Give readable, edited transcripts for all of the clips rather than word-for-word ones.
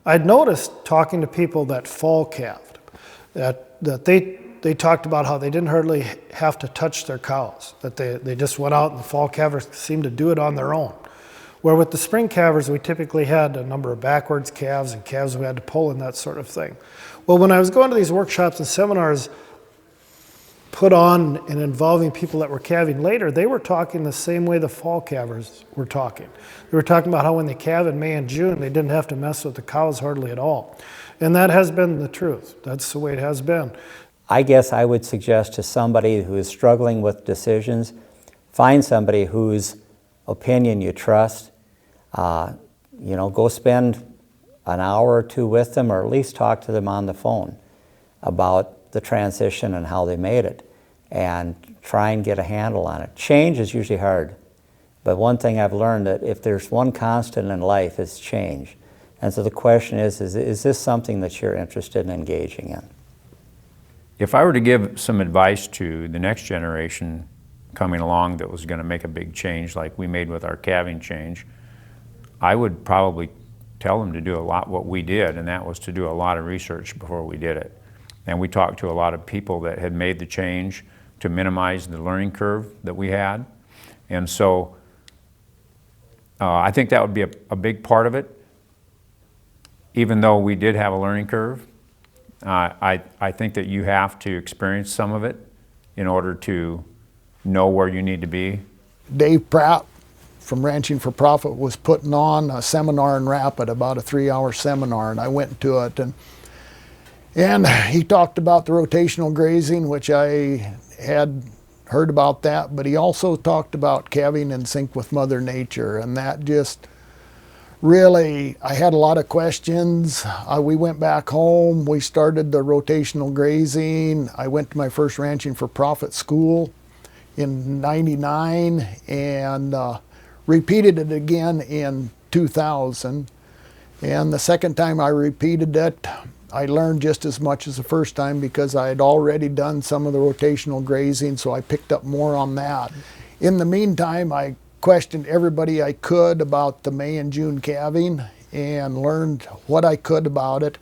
I'd noticed talking to people that fall calved, that they talked about how they didn't hardly have to touch their cows, that they just went out and the fall calvers seemed to do it on their own. Where with the spring calvers, we typically had a number of backwards calves and calves we had to pull and that sort of thing. Well, when I was going to these workshops and seminars put on and involving people that were calving later, they were talking the same way the fall calvers were talking. They were talking about how when they calve in May and June, they didn't have to mess with the cows hardly at all. And that has been the truth. That's the way it has been. I guess I would suggest to somebody who is struggling with decisions, find somebody whose opinion you trust. Go spend an hour or two with them, or at least talk to them on the phone about the transition and how they made it, and try and get a handle on it. Change is usually hard, but one thing I've learned, that if there's one constant in life, it's change. And so the question is this something that you're interested in engaging in? If I were to give some advice to the next generation coming along that was going to make a big change like we made with our calving change, I would probably tell them to do a lot what we did, and that was to do a lot of research before we did it. And we talked to a lot of people that had made the change to minimize the learning curve that we had. And so I think that would be a big part of it. Even though we did have a learning curve, I think that you have to experience some of it in order to know where you need to be. Dave Pratt from Ranching for Profit was putting on a seminar in Rapid, about a 3-hour seminar, and I went to it. And he talked about the rotational grazing, which I had heard about that, but he also talked about calving in sync with Mother Nature, and that just really, I had a lot of questions. We went back home, we started the rotational grazing. I went to my first Ranching for Profit school in '99 and repeated it again in 2000. And the second time I repeated it, I learned just as much as the first time because I had already done some of the rotational grazing, so I picked up more on that. In the meantime, I questioned everybody I could about the May and June calving and learned what I could about it.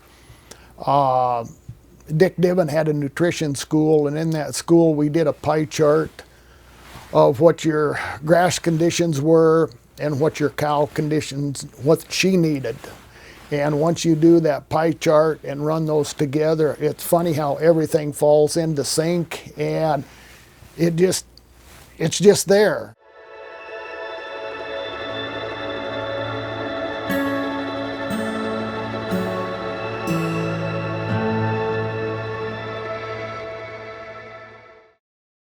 Dick Diven had a nutrition school, and in that school we did a pie chart of what your grass conditions were and what your cow conditions, what she needed. And once you do that pie chart and run those together, it's funny how everything falls into sync, and it's just there.